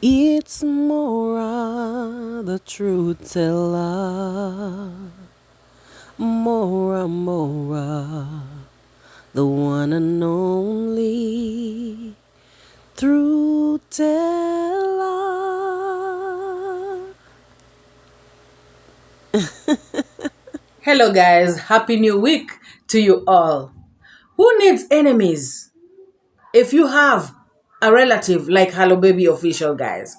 It's MORAA, the truth teller. MORAA, the one and only truth teller. Hello guys, happy new week to you all. Who needs enemies? If you have a relative like Hello Baby Official, guys,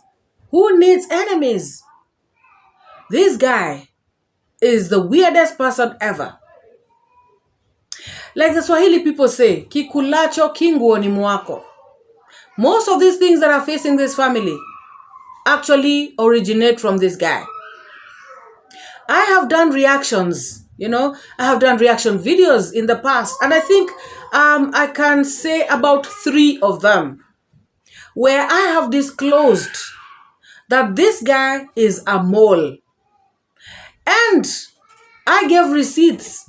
who needs enemies? This guy is the weirdest person ever. Like the Swahili people say, kikulacho kinguoni mwako. Most of these things that are facing this family actually originate from this guy. I have done reactions, I have done reaction videos in the past, and I think I can say about 3 of them where I have disclosed that this guy is a mole. And I gave receipts.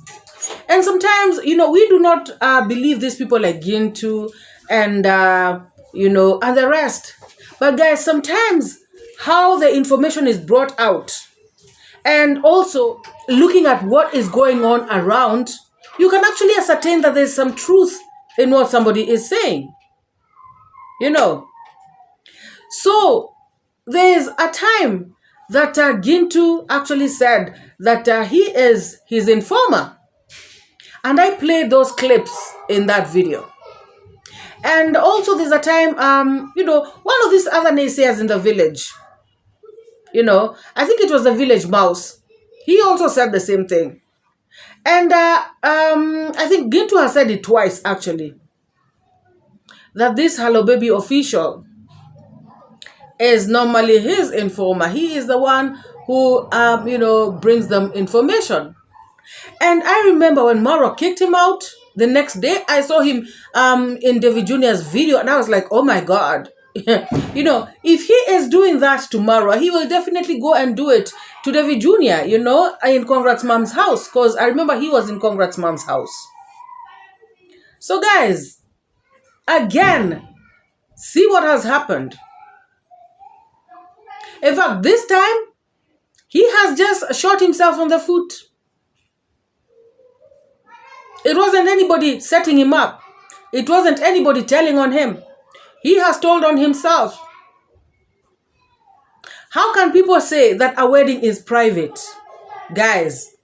And sometimes, we do not believe these people like Gintu and, and the rest. But guys, sometimes how the information is brought out and also looking at what is going on around, you can actually ascertain that there's some truth in what somebody is saying. So there's a time that Gintu actually said that he is his informer. And I played those clips in that video. And also there's a time, one of these other naysayers in the village, I think it was the village mouse. He also said the same thing. And I think Gintu has said it twice, actually, that this Hello Baby Official is normally his informer. He is the one who, brings them information. And I remember when MORAA kicked him out, the next day I saw him in David Jr.'s video, and I was like, oh my God. If he is doing that to MORAA, he will definitely go and do it to David Jr., in Congrats Mom's house, because I remember he was in Congrats Mom's house. So guys, again, see what has happened. In fact, this time, he has just shot himself on the foot. It wasn't anybody setting him up. It wasn't anybody telling on him. He has told on himself. How can people say that a wedding is private? Guys,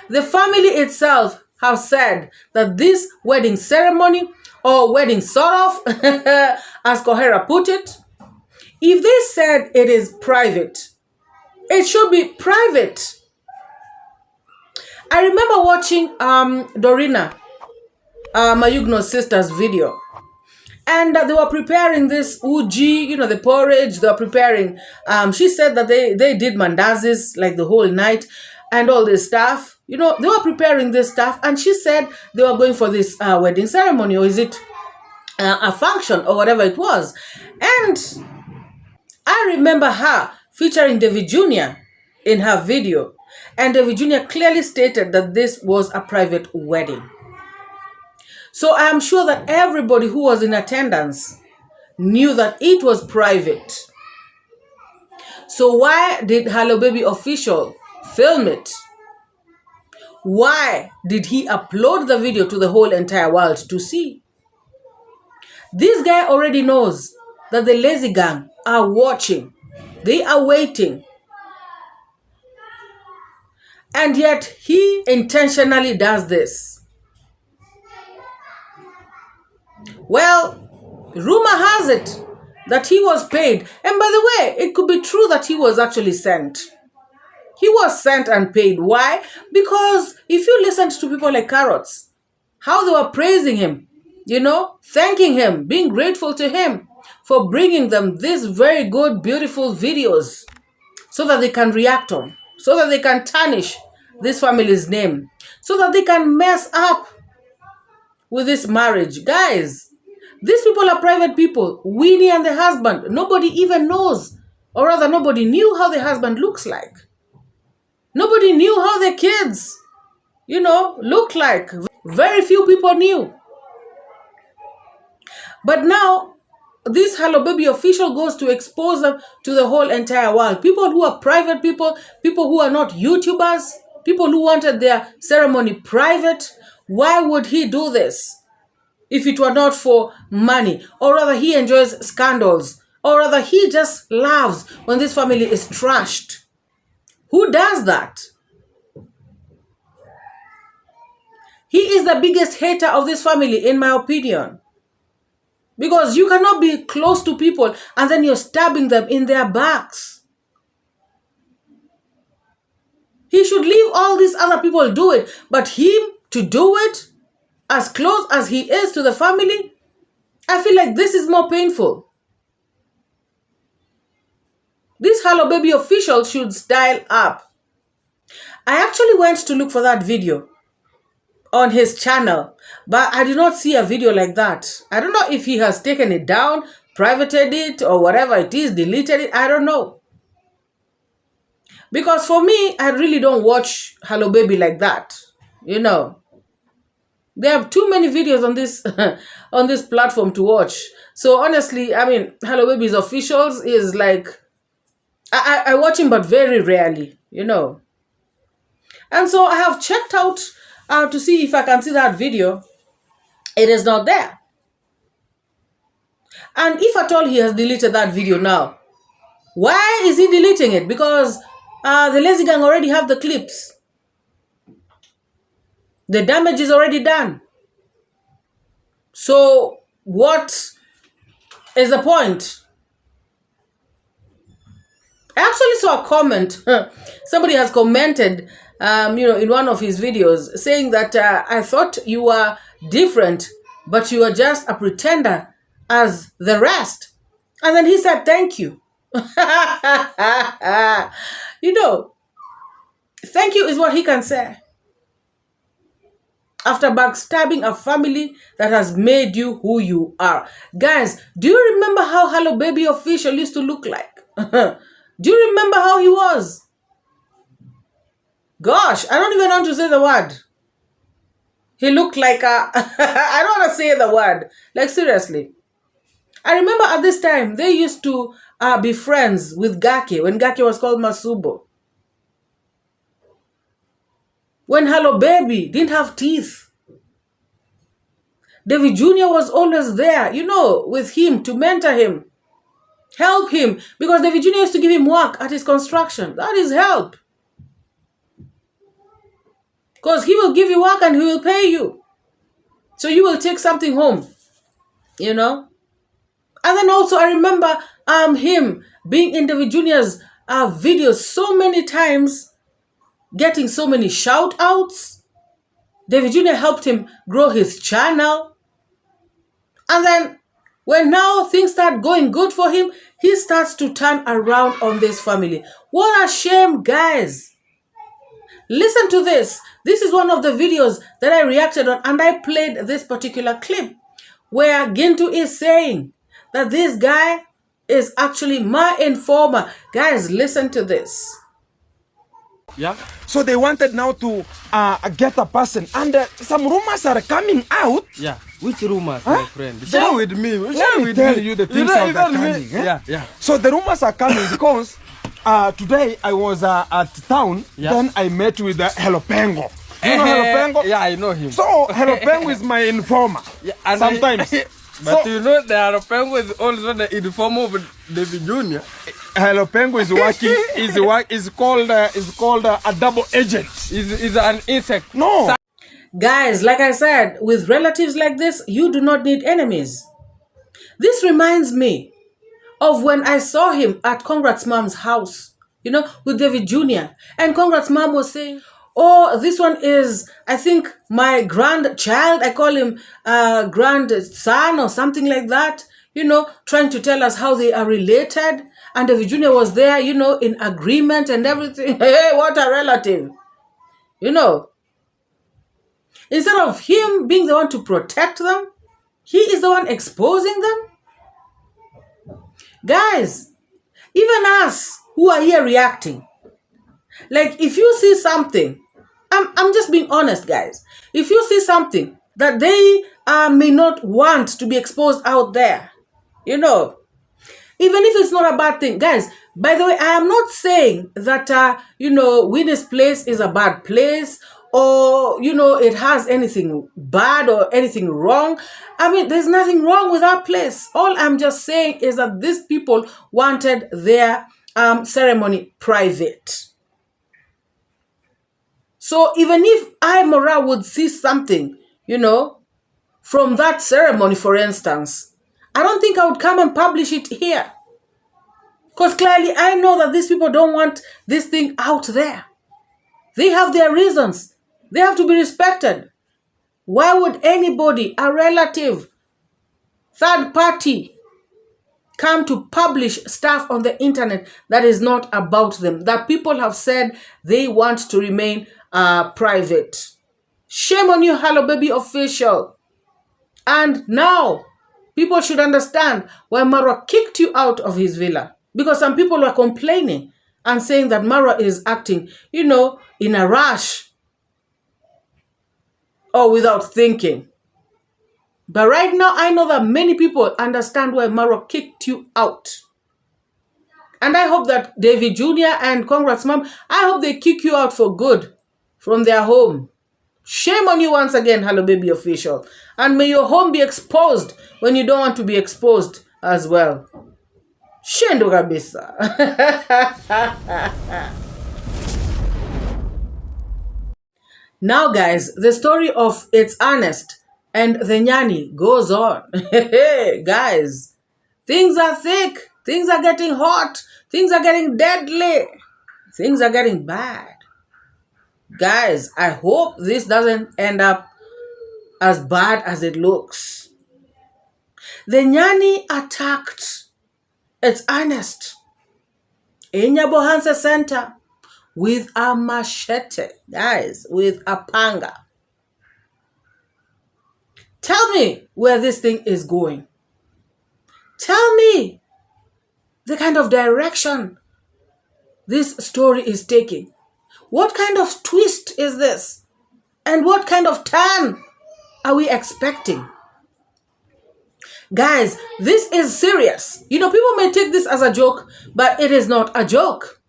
the family itself have said that this wedding ceremony or wedding sort of, as 𝐂𝐎𝐒 put it, if they said it is private, it should be private. I remember watching Dorina Mayugno's sister's video. And they were preparing this uji, the porridge. They were preparing. She said that they did mandazis like the whole night and all this stuff. They were preparing this stuff. And she said they were going for this wedding ceremony, or is it a function or whatever it was. And I remember her featuring David Jr. in her video. And David Jr. clearly stated that this was a private wedding. So I am sure that everybody who was in attendance knew that it was private. So why did Hello Baby Official film it? Why did he upload the video to the whole entire world to see? This guy already knows that the lazy gang are watching. They are waiting. And yet he intentionally does this. Well, rumor has it that he was paid. And by the way, it could be true that he was actually sent. He was sent and paid. Why? Because if you listened to people like Carrots, how they were praising him, thanking him, being grateful to him for bringing them these very good, beautiful videos so that they can react on, so that they can tarnish this family's name, so that they can mess up with this marriage. Guys, these people are private people. Winnie and the husband, nobody even knows, or rather nobody knew how the husband looks like. Nobody knew how the kids, look like. Very few people knew. But now, this Hello Baby official goes to expose them to the whole entire world. People who are private people who are not YouTubers, people who wanted their ceremony private. Why would he do this if it were not for money? Or rather, he enjoys scandals. Or rather, he just loves when this family is trashed. Who does that? He is the biggest hater of this family, in my opinion. Because you cannot be close to people and then you're stabbing them in their backs. He should leave all these other people do it. But him to do it, as close as he is to the family, I feel like this is more painful. This Hello Baby official should style up. I actually went to look for that video on his channel, but I did not see a video like that. I don't know if he has taken it down, privated it, or whatever it is, deleted it. I don't know. Because for me, I really don't watch Hello Baby like that. You know, there are too many videos on this on this platform to watch. So honestly, I mean, Hello Baby's officials is like, I watch him, but very rarely, you know. And so I have checked out to see if I can see that video. It is not there. And if at all he has deleted that video now, why is he deleting it? Because the Lazy Gang already have the clips. The damage is already done. So what is the point? I actually saw a comment. Somebody has commented, you know, in one of his videos saying that I thought you were different, but you are just a pretender as the rest. And then he said, thank you. You know, thank you is what he can say. After backstabbing a family that has made you who you are. Guys, do you remember how Hello Baby official used to look like? Do you remember how he was? Gosh, I don't even want to say the word. He looked like a... I don't want to say the word. Like, seriously. I remember at this time, they used to be friends with �𝐒𝐄, when 𝐿𝐿𝐿 was called Masubo. When Hello Baby didn't have teeth. David Jr. was always there, you know, with him to mentor him. Help him. Because David Jr. used to give him work at his construction. That is help. Because he will give you work and he will pay you. So you will take something home. You know. And then also I remember him being in David Jr.'s videos so many times. Getting so many shout outs. David Jr. helped him grow his channel. And then when now things start going good for him, he starts to turn around on this family. What a shame, guys. Listen to this. This is one of the videos that I reacted on, and I played this particular clip where 𝐷𝐿𝐿 is saying that this guy is actually my informer. Guys, listen to this. Yeah. So they wanted now to get a person, and some rumors are coming out. Yeah. Which rumors, my friend? Share with me. Share with me. You the things that are coming. Yeah. So the rumors are coming because today I was at town. Yeah. Then I met with Hello Pengo. You know Hello Pengo? Yeah, I know him. So Hello Pengo is my informer. Yeah, and sometimes. But so, you know, the Hello Pengo is also the informer of David Jr. Hello Pengo is working. is called a double agent. Is an insect. No. Guys, like I said, with relatives like this, you do not need enemies. This reminds me of when I saw him at Conrad's mom's house, you know, with David Jr. And Conrad's mom was saying, oh, this one is, I think, my grandchild. I call him grandson or something like that, you know, trying to tell us how they are related. And David Jr. was there, you know, in agreement and everything. Hey, what a relative, you know. Instead of him being the one to protect them, he is the one exposing them. Guys, even us who are here reacting, like if you see something, I'm just being honest, guys. If you see something that they may not want to be exposed out there, You know, even if it's not a bad thing. Guys, by the way, I am not saying that, Winnie's place is a bad place, or, it has anything bad or anything wrong. I mean, there's nothing wrong with that place. All I'm just saying is that these people wanted their ceremony private. So even if MORAA would see something, from that ceremony, for instance, I don't think I would come and publish it here. Because clearly I know that these people don't want this thing out there. They have their reasons. They have to be respected. Why would anybody, a relative, third party, come to publish stuff on the internet that is not about them, that people have said they want to remain private? Shame on you, Hello Baby official. And now, people should understand why MORAA kicked you out of his villa. Because some people were complaining and saying that MORAA is acting, in a rush or without thinking. But right now, I know that many people understand why MORAA kicked you out. And I hope that David Jr. and Congrats Mom, I hope they kick you out for good from their home. Shame on you once again, Hello Baby official. And may your home be exposed when you don't want to be exposed as well. Shendo kabisa. Now guys, the story of It's Ernest and the Mayani goes on. Guys, things are thick. Things are getting hot. Things are getting deadly. Things are getting bad. Guys, I hope this doesn't end up as bad as it looks. The Mayani attacked It's Ernest in Nyabohanse Center with a machete, guys, with a panga. Tell me where this thing is going. Tell me the kind of direction this story is taking. What kind of twist is this? And what kind of turn are we expecting? Guys, this is serious. People may take this as a joke, but it is not a joke.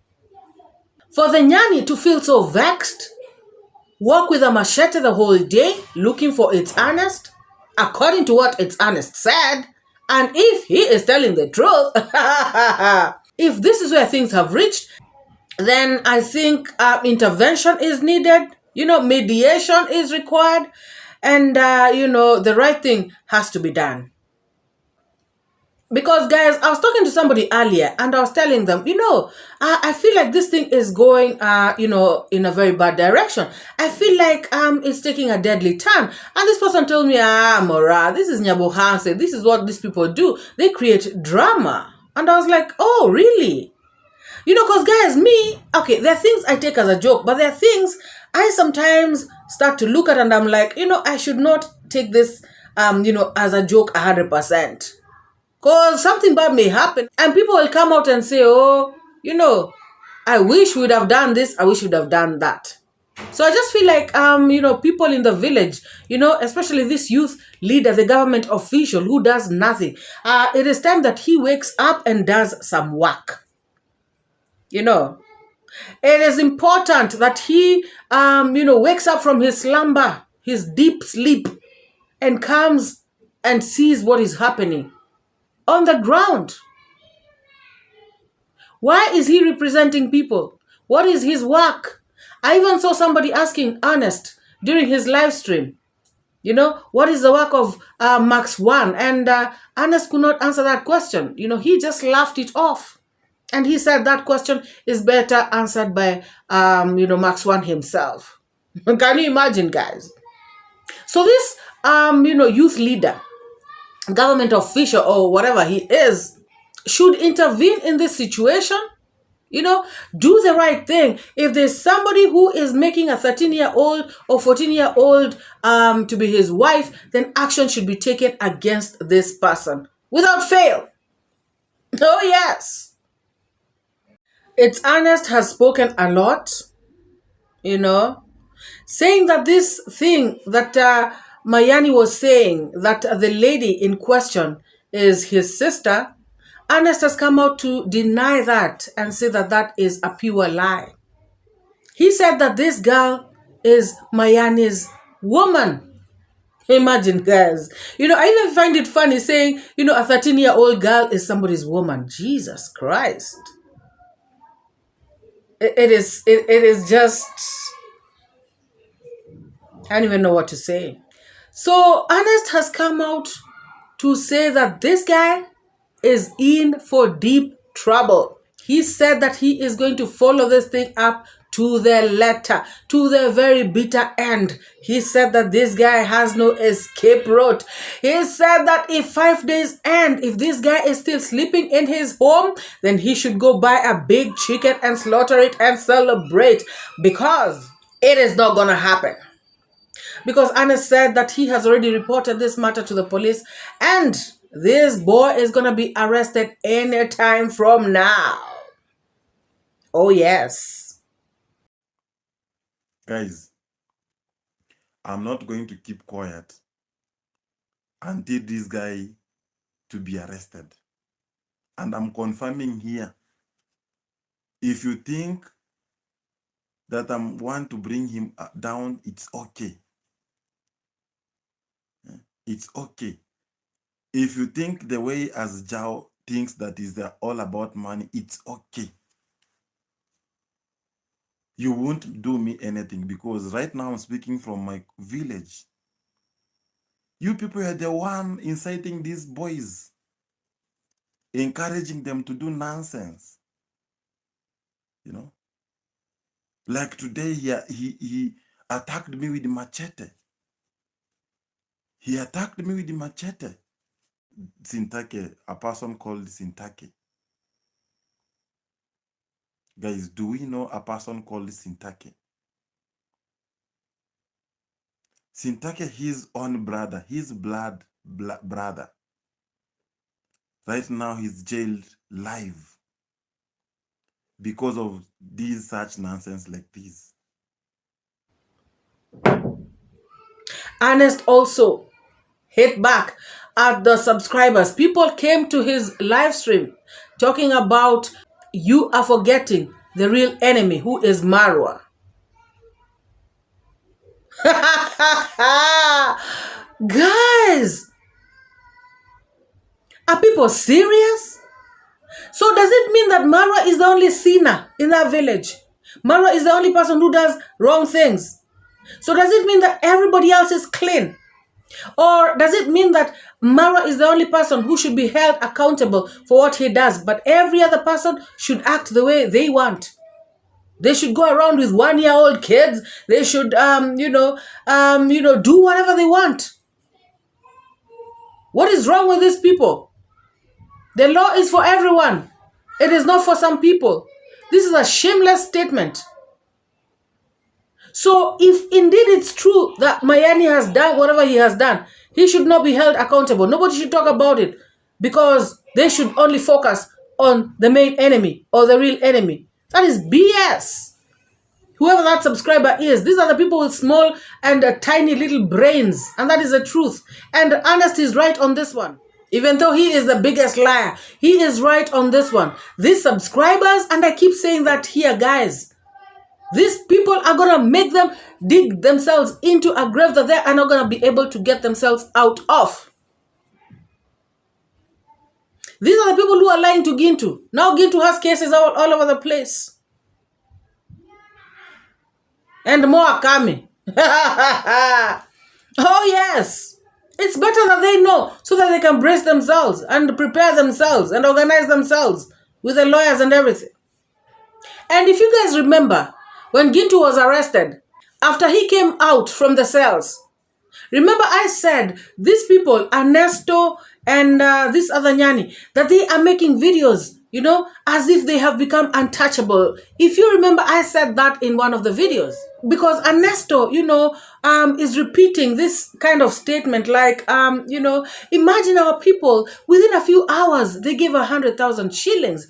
For the Mayani to feel so vexed, walk with a machete the whole day looking for It's Ernest, according to what It's Ernest said, and if he is telling the truth, if this is where things have reached, then I think intervention is needed, mediation is required, and, the right thing has to be done. Because, guys, I was talking to somebody earlier and I was telling them, I feel like this thing is going, in a very bad direction. I feel like it's taking a deadly turn. And this person told me, MORAA, this is Nyabohanse. This is what these people do. They create drama. And I was like, oh, really? Because, guys, there are things I take as a joke, but there are things I sometimes start to look at and I'm like, I should not take this, as a joke 100%. Because something bad may happen and people will come out and say, oh, I wish we'd have done this. I wish we'd have done that. So I just feel like, people in the village, especially this youth leader, the government official who does nothing. It is time that he wakes up and does some work. It is important that he, wakes up from his slumber, his deep sleep, and comes and sees what is happening on the ground. Why is he representing people? What is his work? I even saw somebody asking Ernest during his live stream, what is the work of Max 1? And Ernest could not answer that question. He just laughed it off. And he said that question is better answered by, Max 1 himself. Can you imagine, guys? So this, youth leader, government official or whatever he is, should intervene in this situation. Do the right thing. If there's somebody who is making a 13-year-old or 14-year-old to be his wife, then action should be taken against this person without fail. Oh, yes. It's Ernest has spoken a lot, saying that this thing that Mayani was saying, that the lady in question is his sister, Ernest has come out to deny that and say that that is a pure lie. He said that this girl is Mayani's woman. Imagine, guys. I even find it funny saying, a 13-year-old girl is somebody's woman. Jesus Christ. It is just, I don't even know what to say. So Ernest has come out to say that this guy is in for deep trouble. He said that he is going to follow this thing up to the letter, to the very bitter end. He said that this guy has no escape route. He said that if 5 days end, if this guy is still sleeping in his home, then he should go buy a big chicken and slaughter it and celebrate, because it is not gonna happen. Because Ernest said that he has already reported this matter to the police, and this boy is gonna be arrested anytime from now. Oh yes. Guys, I'm not going to keep quiet until this guy to be arrested. And I'm confirming here, if you think that I want to bring him down, it's okay. It's okay. If you think the way as Jao thinks that is all about money, it's okay. You won't do me anything, because right now I'm speaking from my village. You people are the one inciting these boys, encouraging them to do nonsense. Like today, he attacked me with machete. He attacked me with machete. 𝐷𝐿𝐼𝐄𝐒, a person called 𝐷𝐿𝐼𝐄𝐒. Guys, do we know a person called 𝐷𝐿𝐼𝐄𝐒? 𝐷𝐿𝐼𝐄𝐒, his own brother, his blood brother. Right now, he's jailed live because of these such nonsense like this. Ernest also hit back at the subscribers. People came to his live stream talking about, you are forgetting the real enemy, who is Marwa. Guys, are people serious? So does it mean that Marwa is the only sinner in that village? Marwa is the only person who does wrong things? So does it mean that everybody else is clean? Or does it mean that Marwa is the only person who should be held accountable for what he does, but every other person should act the way they want? They should go around with 1-year-old kids. They should, do whatever they want. What is wrong with these people? The law is for everyone. It is not for some people. This is a shameless statement. So if indeed it's true that Mayani has done whatever he has done, he should not be held accountable. Nobody should talk about it, because they should only focus on the main enemy or the real enemy. That is BS. Whoever that subscriber is, these are the people with small and tiny little brains. And that is the truth. And Ernest is right on this one. Even though he is the biggest liar, he is right on this one. These subscribers, and I keep saying that here, guys, these people are going to make them dig themselves into a grave that they are not going to be able to get themselves out of. These are the people who are lying to Gintu. Now Gintu has cases all over the place. And more are coming. Oh yes. It's better that they know, so that they can brace themselves and prepare themselves and organize themselves with the lawyers and everything. And if you guys remember, when Gintu was arrested, after he came out from the cells, remember I said these people, Ernesto and this other Nyani, that they are making videos, as if they have become untouchable. If you remember, I said that in one of the videos. Because Ernesto, is repeating this kind of statement like, imagine our people, within a few hours, they gave 100,000 shillings.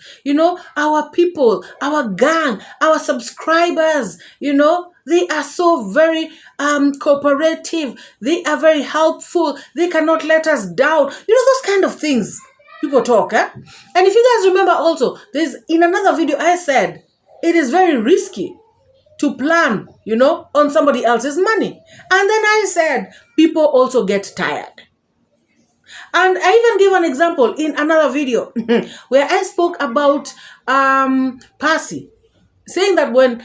Our people, our gang, our subscribers, They are so very cooperative. They are very helpful. They cannot let us down. You know, those kind of things people talk. Eh? And if you guys remember also, there's in another video I said, it is very risky to plan, you know, on somebody else's money. And then I said, people also get tired. And I even gave an example in another video where I spoke about Percy, saying that when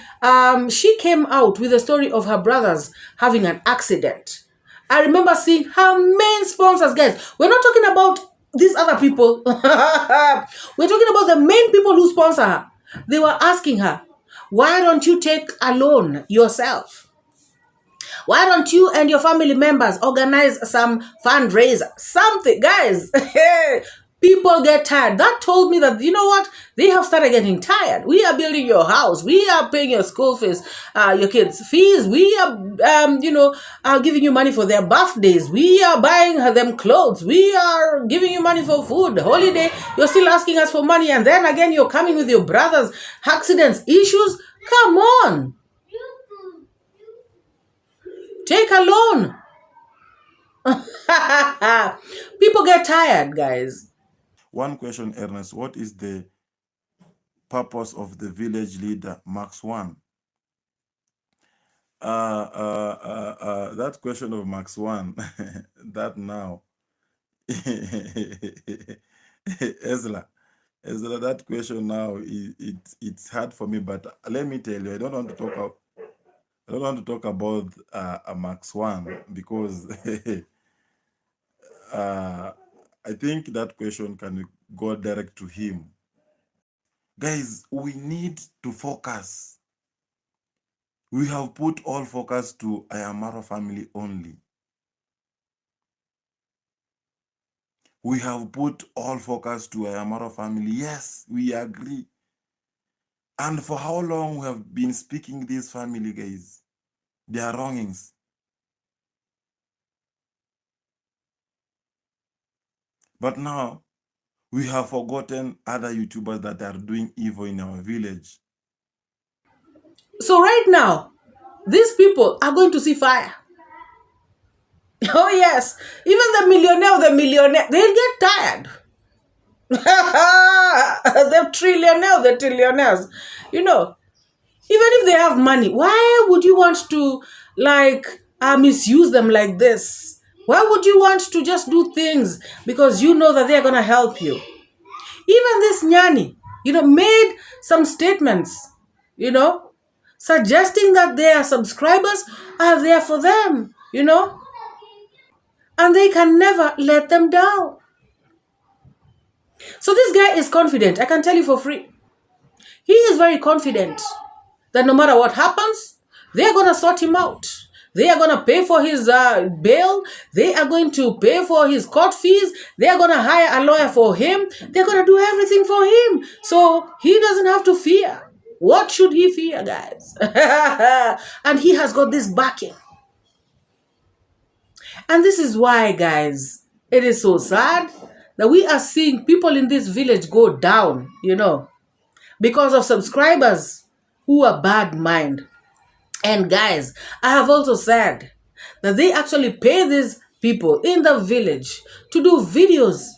she came out with the story of her brothers having an accident, I remember seeing her main sponsors, guys. We're not talking about these other people. We're talking about the main people who sponsor her. They were asking her, why don't you take a loan yourself? Why don't you and your family members organize some fundraiser? Something, guys. People get tired. That told me that, you know what? They have started getting tired. We are building your house. We are paying your school fees, your kids' fees. We are, giving you money for their birthdays. We are buying them clothes. We are giving you money for food, holiday. You're still asking us for money. And then again, you're coming with your brothers' accidents, issues. Come on. Take a loan. People get tired, guys. One question, Ernest. What is the purpose of the village leader, Max 1? That question of Max 1, that now, Ezra, that question now, it's hard for me, but let me tell you, I don't want to talk about Max 1 because I think that question can go direct to him. Guys, we need to focus. We have put all focus to 𝐼 family only. We have put all focus to 𝐼 family. Yes, we agree. And for how long we have been speaking this family, guys? Their wrongings. But now, we have forgotten other YouTubers that are doing evil in our village. So right now, these people are going to see fire. Oh yes, even the millionaire, they'll get tired. The trillionaires, you know, even if they have money, why would you want to misuse them like this? Why would you want to just do things because you know that they're going to help you? Even this Nyani, made some statements, suggesting that their subscribers are there for them, and they can never let them down. So this guy is confident. I can tell you for free. He is very confident that no matter what happens, they are going to sort him out. They are going to pay for his bail. They are going to pay for his court fees. They are going to hire a lawyer for him. They're going to do everything for him. So he doesn't have to fear. What should he fear, guys? And he has got this backing. And this is why, guys, it is so sad that we are seeing people in this village go down, because of subscribers who are bad mind. And guys, I have also said that they actually pay these people in the village to do videos,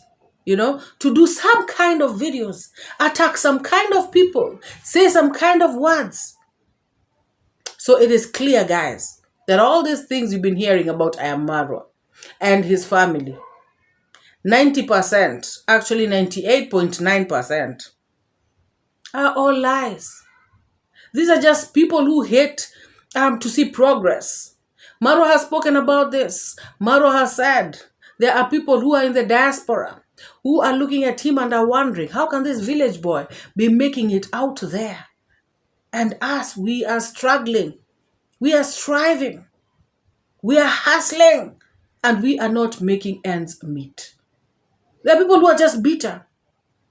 to do some kind of videos, attack some kind of people, say some kind of words. So it is clear, guys, that all these things you've been hearing about marwa and his family, 90%, actually 98.9%, are all lies. These are just people who hate to see progress. Marwa has spoken about this. Marwa has said there are people who are in the diaspora who are looking at him and are wondering, how can this village boy be making it out there? And us, we are struggling. We are striving. We are hustling. And we are not making ends meet. There are people who are just bitter.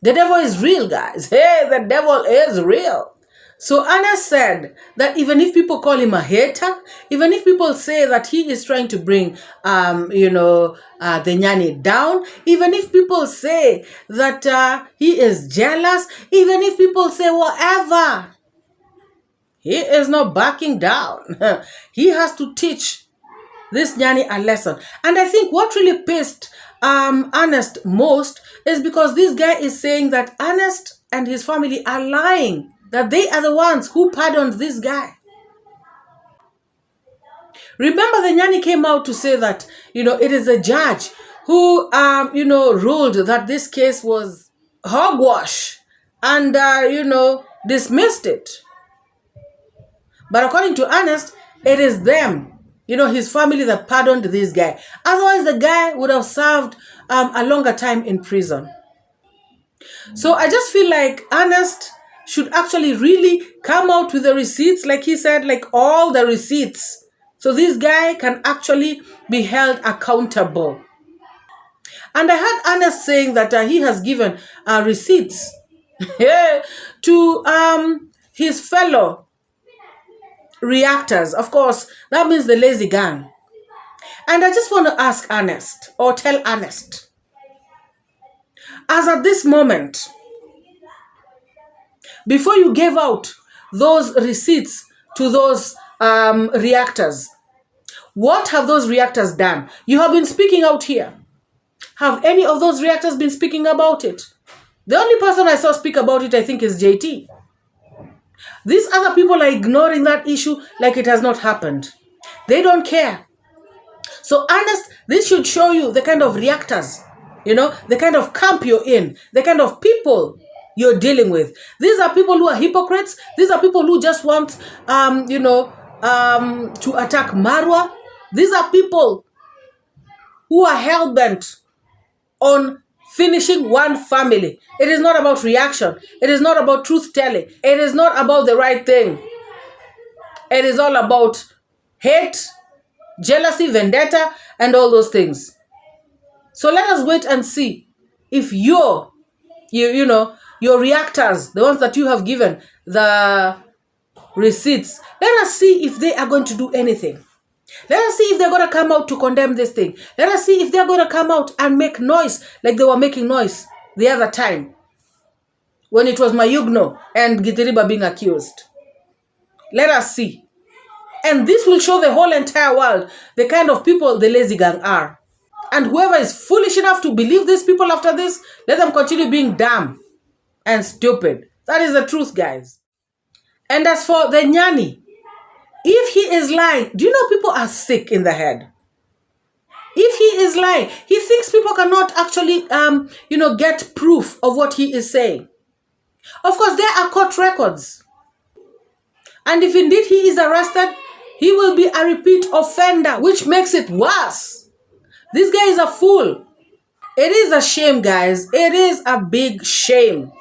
The devil is real, guys. Hey, the devil is real. So Ernest said that even if people call him a hater, even if people say that he is trying to bring, the Nyani down, even if people say that he is jealous, even if people say whatever, He is not backing down. He has to teach this Nyani a lesson. And I think what really pissed Ernest most is because this guy is saying that Ernest and his family are lying, that they are the ones who pardoned this guy. Remember, the Nyani came out to say that, it is a judge who, ruled that this case was hogwash and, dismissed it. But according to Ernest, it is them, his family that pardoned this guy. Otherwise, the guy would have served a longer time in prison. So I just feel like Ernest should actually really come out with the receipts, like he said, like all the receipts. So this guy can actually be held accountable. And I heard Ernest saying that he has given receipts to his fellow reactors. Of course, that means the lazy gang. And I just want to ask Ernest, or tell Ernest, as at this moment, before you gave out those receipts to those reactors, what have those reactors done? You have been speaking out here. Have any of those reactors been speaking about it? The only person I saw speak about it, I think, is JT. These other people are ignoring that issue like it has not happened. They don't care. So, Ernest, this should show you the kind of reactors, the kind of camp you're in, the kind of people you're dealing with. These are people who are hypocrites. These are people who just want, to attack Marwa. These are people who are hell-bent on finishing one family. It is not about reaction. It is not about truth-telling. It is not about the right thing. It is all about hate, jealousy, vendetta, and all those things. So let us wait and see if your reactors, the ones that you have given the receipts, let us see if they are going to do anything. Let us see if they're going to come out to condemn this thing. Let us see if they're going to come out and make noise like they were making noise the other time when it was Mayugno and 𝐷𝐿𝐷 being accused. Let us see. And this will show the whole entire world the kind of people the lazy gang are. And whoever is foolish enough to believe these people after this, let them continue being dumb and stupid. That is the truth, guys. And as for the Nyani, if he is lying, do you know people are sick in the head? If he is lying, he thinks people cannot actually, get proof of what he is saying. Of course, there are court records. And if indeed he is arrested, he will be a repeat offender, which makes it worse. This guy is a fool. It is a shame, guys. It is a big shame.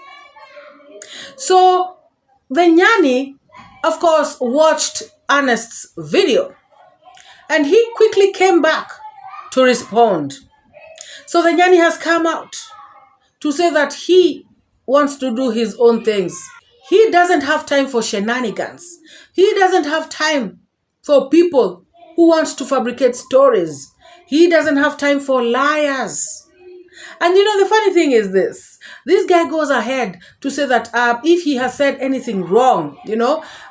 So, the Nyani, of course, watched Ernest's video. And he quickly came back to respond. So the Nyani has come out to say that he wants to do his own things. He doesn't have time for shenanigans. He doesn't have time for people who want to fabricate stories. He doesn't have time for liars. And the funny thing is this guy goes ahead to say that if he has said anything wrong,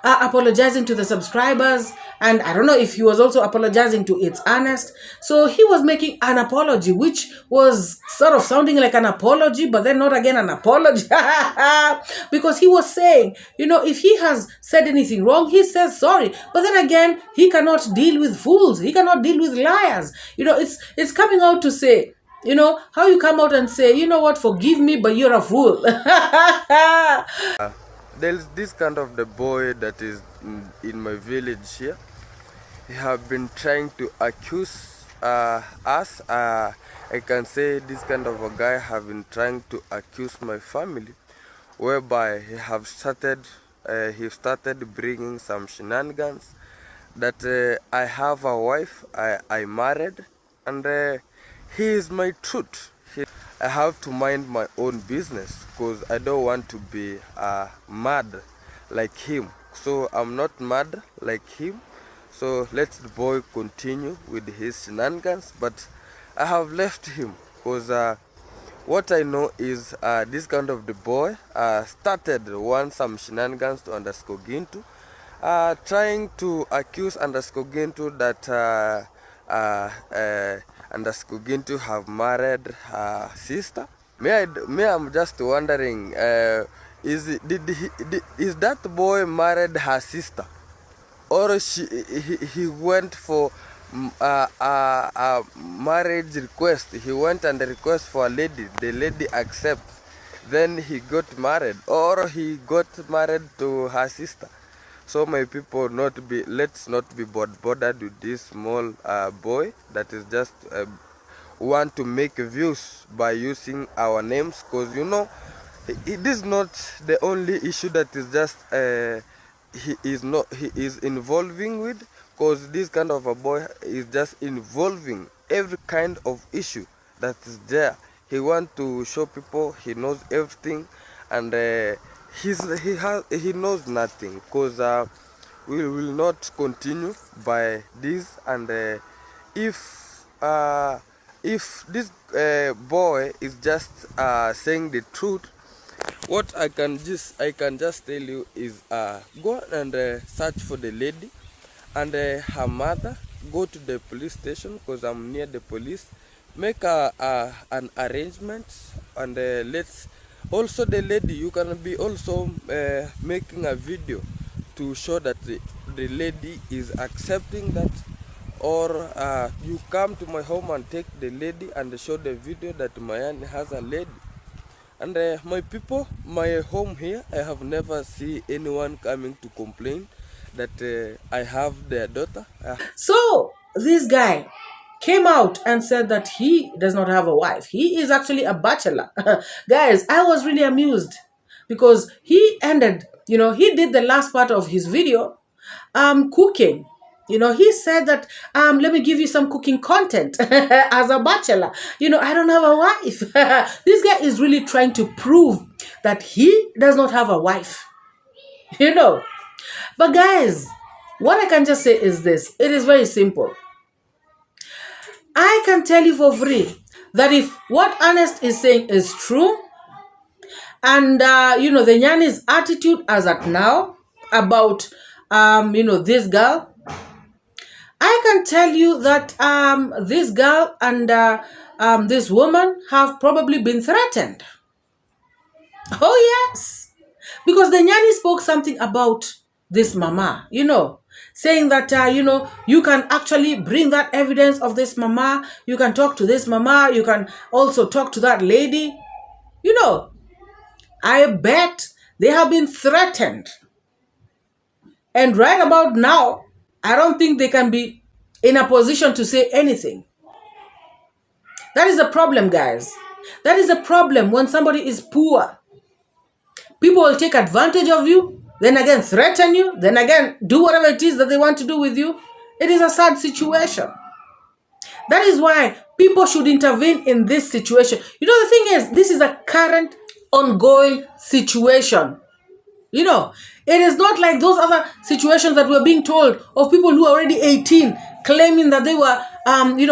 apologizing to the subscribers, and I don't know if he was also apologizing to It's Ernest. So he was making an apology, which was sort of sounding like an apology, but then not again an apology. Because he was saying, if he has said anything wrong, he says sorry. But then again, he cannot deal with fools. He cannot deal with liars. It's coming out to say, how you come out and say, what, forgive me, but you're a fool. There's this kind of the boy that is in my village here. He have been trying to accuse us. I can say this kind of a guy have been trying to accuse my family, whereby he started bringing some shenanigans that I have a wife, I married, and he is my truth. I have to mind my own business because I don't want to be mad like him. So I'm not mad like him. So let the boy continue with his shenanigans. But I have left him because what I know is this kind of the boy started some shenanigans to _𝐷𝐿𝐷, trying to accuse 𝐷𝐿 that 𝐷𝐿 have married her sister. I'm just wondering, is that boy married her sister, or he went for a marriage request? He went and request for a lady, the lady accepts, then he got married, or he got married to her sister. So my people, let's not be bothered with this small boy that is just want to make views by using our names, because you know it is not the only issue that is just he is involving with, because this kind of a boy is just involving every kind of issue that is there. He want to show people he knows everything, and he knows nothing, because we will not continue by this. And if this boy is just saying the truth, what I can just tell you is go and search for the lady and her mother. Go to the police station, because I'm near the police. Make an arrangement, and let's also the lady, you can be also making a video to show that the lady is accepting that, or you come to my home and take the lady and show the video that Mayani has a lady. And my people, my home here, I have never seen anyone coming to complain that I have their daughter. So this guy came out and said that he does not have a wife. He is actually a bachelor. Guys, I was really amused because he ended, he did the last part of his video cooking. He said that, let me give you some cooking content as a bachelor. I don't have a wife. This guy is really trying to prove that he does not have a wife. But guys, what I can just say is this. It is very simple. I can tell you for free that if what Ernest is saying is true, and, the Nyani's attitude as at now about, this girl, I can tell you that this girl and this woman have probably been threatened. Oh, yes. Because the Nyani spoke something about this mama, saying that, you can actually bring that evidence of this mama. You can talk to this mama. You can also talk to that lady. I bet they have been threatened. And right about now, I don't think they can be in a position to say anything. That is a problem, guys. That is a problem when somebody is poor. People will take advantage of you, then again threaten you, then again do whatever it is that they want to do with you. It is a sad situation. That is why people should intervene in this situation. The thing is, this is a current, ongoing situation. It is not like those other situations that we're being told of people who are already 18 claiming that they were,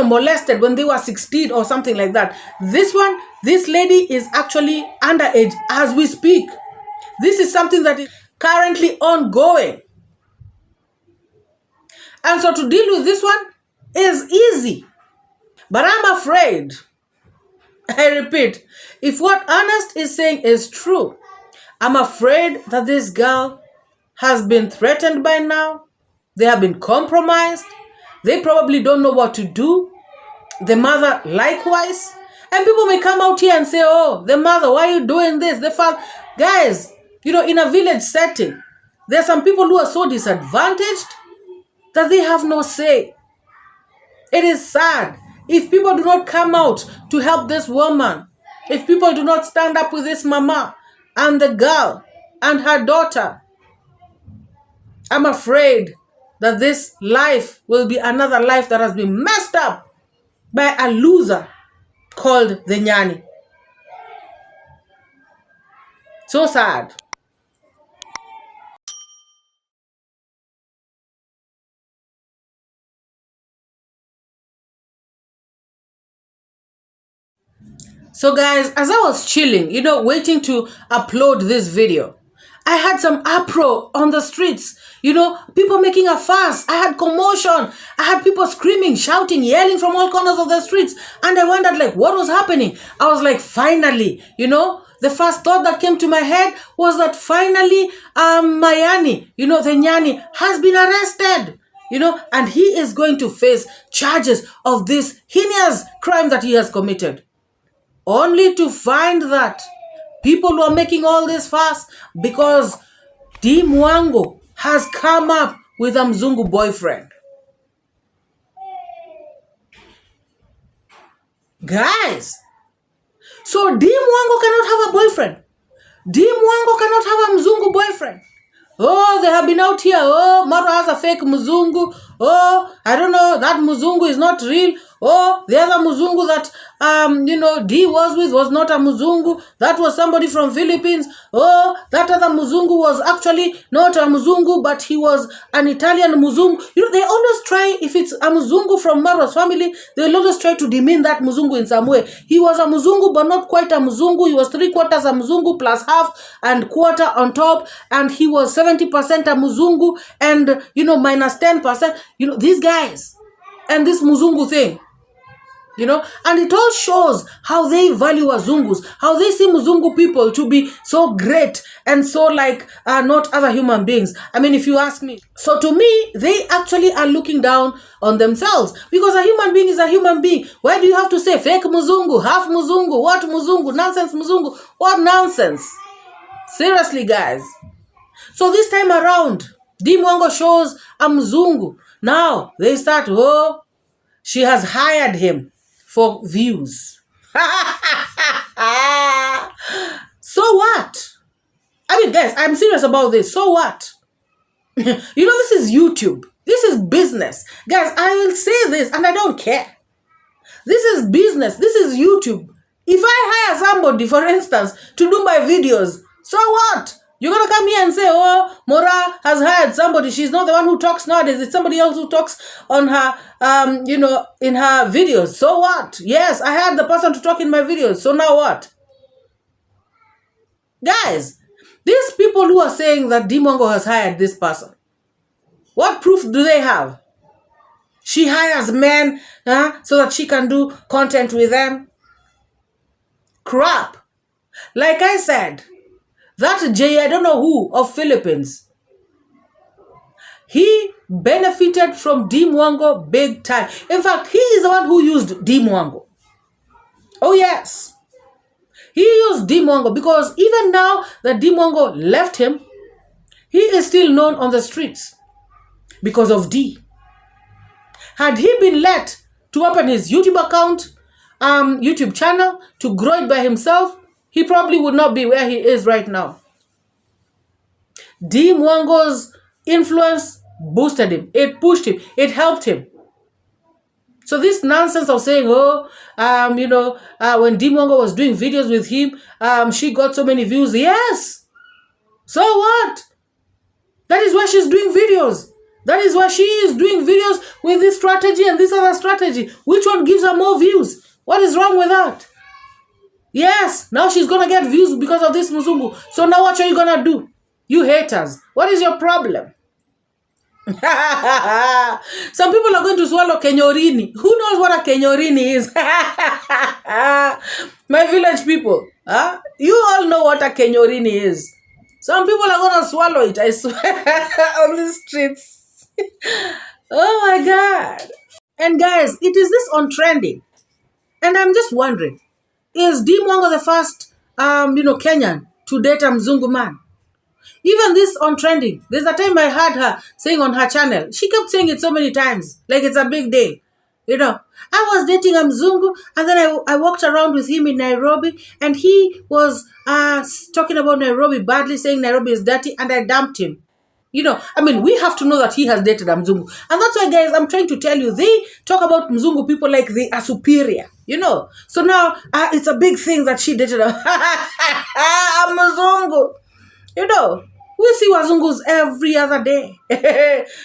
molested when they were 16 or something like that. This lady is actually underage as we speak. This is something that is currently ongoing. And so to deal with this one is easy. But I'm afraid, I repeat, if what Ernest is saying is true, I'm afraid that this girl has been threatened by now. They have been compromised. They probably don't know what to do. The mother likewise. And people may come out here and say, oh, the mother, why are you doing this? The father. Guys, in a village setting, there are some people who are so disadvantaged that they have no say. It is sad. If people do not come out to help this woman, if people do not stand up with this mama and the girl and her daughter, I'm afraid that this life will be another life that has been messed up by a loser called the Nyani. So sad. So guys, as I was chilling, waiting to upload this video, I had some uproar on the streets, people making a fuss. I had commotion. I had people screaming, shouting, yelling from all corners of the streets. And I wondered, like, what was happening? I was like, finally, the first thought that came to my head was that finally, Mayani, the Nyani, has been arrested, and he is going to face charges of this heinous crime that he has committed. Only to find that people were making all this fuss because 𝐷𝐿 has come up with a Mzungu boyfriend. Guys, so 𝐷𝐿 cannot have a boyfriend. 𝐷𝐿 cannot have a Mzungu boyfriend. Oh, they have been out here. Oh, MORAA has a fake Mzungu. Oh, I don't know, that Mzungu is not real. Oh, the other Mzungu that, D was with was not a Mzungu. That was somebody from Philippines. Oh, that other Mzungu was actually not a Mzungu, but he was an Italian Mzungu. They always try, if it's a Mzungu from MORAA's family, they'll always try to demean that Mzungu in some way. He was a Mzungu, but not quite a Mzungu. He was 3/4 a Mzungu plus half and quarter on top. And he was 70% a Mzungu and, minus 10%. These guys and this Mzungu thing. And it all shows how they value Wazungus, how they see Mzungu people to be so great and so like not other human beings. I mean, if you ask me. So to me, they actually are looking down on themselves because a human being is a human being. Why do you have to say fake Mzungu, half Mzungu, what Mzungu, nonsense Mzungu, what nonsense? Seriously, guys. So this time around, 𝐷𝐿 shows a Mzungu. Now they start, she has hired him for views. So what? I mean, guys, I'm serious about this. So what? This is YouTube. This is business. Guys, I will say this and I don't care. This is business. This is YouTube. If I hire somebody, for instance, to do my videos, so what? You're going to come here and say, oh, MORAA has hired somebody. She's not the one who talks nowadays. It's somebody else who talks on her, in her videos. So what? Yes, I hired the person to talk in my videos. So now what? Guys, these people who are saying that 𝐷𝐿 has hired this person, what proof do they have? She hires men so that she can do content with them. Crap. Like I said, that I don't know who of Philippines, he benefited from 𝐷𝐿 big time. In fact, he is the one who used 𝐷𝐿. Oh yes. He used 𝐷𝐿 because even now that 𝐷𝐿 left him, he is still known on the streets because of D. Had he been let to open his YouTube account, YouTube channel, to grow it by himself, he probably would not be where he is right now. 𝐷𝐿's influence boosted him. It pushed him. It helped him. So this nonsense of saying, when 𝐷𝐿 was doing videos with him, she got so many views. Yes. So what? That is why she's doing videos. That is why she is doing videos with this strategy and this other strategy. Which one gives her more views? What is wrong with that? Yes, now she's going to get views because of this Mzungu. So now what are you going to do? You haters, what is your problem? Some people are going to swallow 𝐘𝐒. Who knows what a 𝐘𝐒 is? My village people, you all know what a 𝐘𝐒 is. Some people are going to swallow it, I swear, on the streets. Oh my God. And guys, it is this on trending. And I'm just wondering, is 𝐷𝐿 the first, Kenyan to date a Mzungu man? Even this on trending. There's a time I heard her saying on her channel. She kept saying it so many times, like it's a big deal. I was dating a Mzungu, and then I walked around with him in Nairobi, and he was talking about Nairobi badly, saying Nairobi is dirty, and I dumped him. I mean, we have to know that he has dated a Mzungu. And that's why, guys, I'm trying to tell you, they talk about Mzungu people like they are superior, So now, it's a big thing that she dated a Mzungu. We see Wazungus every other day.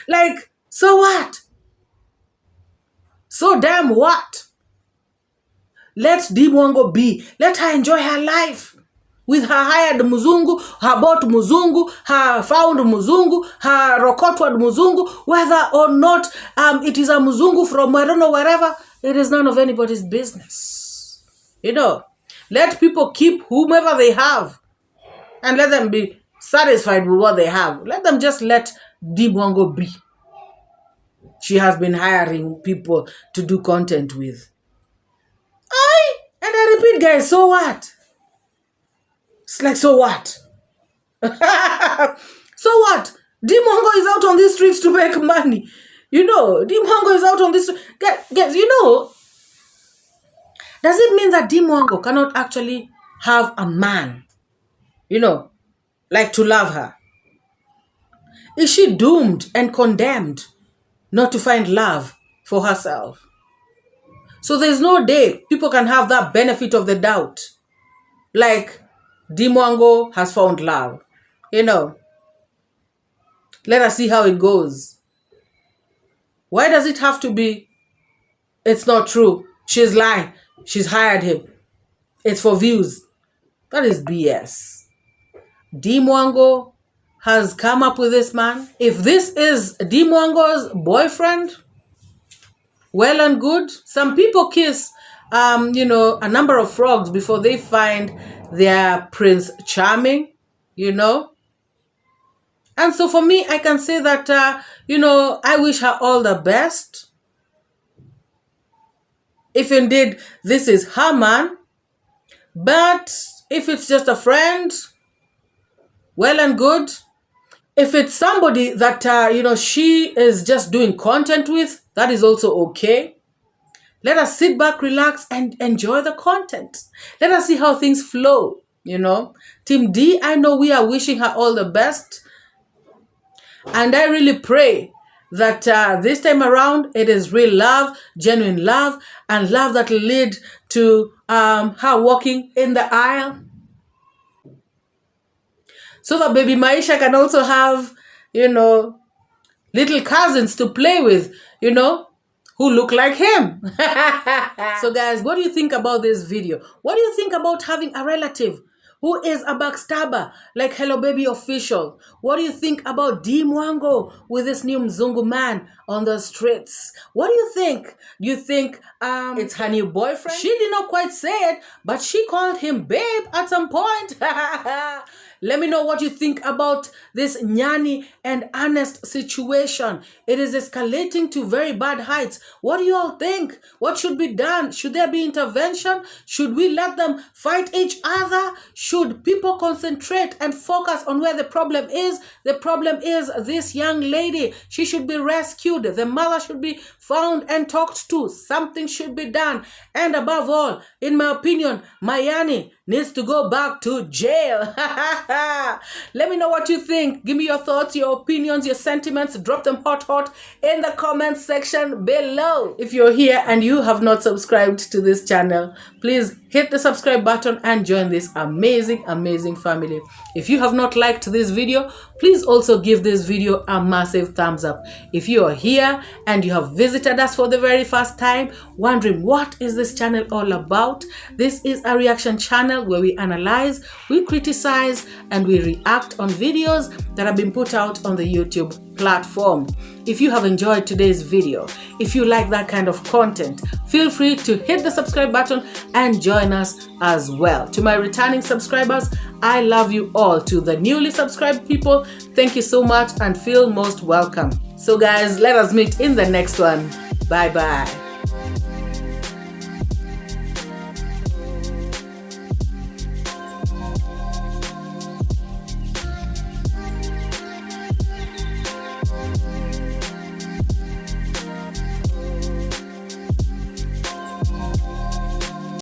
Like, so what? So damn what? Let 𝐷𝐿 be. Let her enjoy her life with her hired muzungu, her bought muzungu, her found muzungu, her rokotwad muzungu, whether or not it is a muzungu from I don't know wherever, it is none of anybody's business. You know, let people keep whomever they have and let them be satisfied with what they have. Let them just let 𝐷𝐿 be. She has been hiring people to do content with. And I repeat, guys, so what? It's like, so what? So what? 𝐷𝐿 is out on these streets to make money. You know, 𝐷𝐿 is out on this. Guys, you know, does it mean that 𝐷𝐿 cannot actually have a man, you know, like to love her? Is she doomed and condemned not to find love for herself? So there's no day people can have that benefit of the doubt. Like 𝐷𝐿 has found love. You know, let us see how it goes. Why does it have to be, it's not true, she's lying, she's hired him, it's for views? That is BS. 𝐷𝐿 has come up with this man. If this is 𝐷𝐿's boyfriend, well and good. Some people kiss, you know, a number of frogs before they find their Prince Charming, you know. And so for me, I can say that, you know, I wish her all the best. If indeed this is her man. But if it's just a friend, well and good. If it's somebody that, you know, she is just doing content with, that is also okay. Let us sit back, relax, and enjoy the content. Let us see how things flow, you know. Team D, I know we are wishing her all the best. And I really pray that this time around, it is real love, genuine love, and love that will lead to her walking in the aisle. So that baby Maisha can also have, you know, little cousins to play with, you know, who look like him. So guys, what do you think about this video? What do you think about having a relative who is a backstabber like Hello Baby Official? What do you think about 𝐷𝐿 with this new Mzungu man on the streets? What do you think? Do you think it's her new boyfriend? She did not quite say it, but she called him babe at some point. Let me know what you think about this Mayani and Ernest situation. It is escalating to very bad heights. What do you all think? What should be done? Should there be intervention? Should we let them fight each other? Should people concentrate and focus on where the problem is? The problem is this young lady. She should be rescued. The mother should be found and talked to. Something should be done. And above all, in my opinion, Mayani needs to go back to jail. Let me know what you think. Give me your thoughts, your opinions, your sentiments. Drop them hot in the comment section below. If you're here and you have not subscribed to this channel, please hit the subscribe button and join this amazing family. If you have not liked this video, please also give this video a massive thumbs up. If you are here and you have visited us for the very first time, wondering what is this channel all about, this is a reaction channel where we analyze, we criticize, and we react on videos that have been put out on the YouTube platform. If you have enjoyed today's video, if you like that kind of content, feel free to hit the subscribe button and join us as well. To my returning subscribers, I love you all. To the newly subscribed people, thank you so much and feel most welcome. So guys, let us meet in the next one. Bye bye.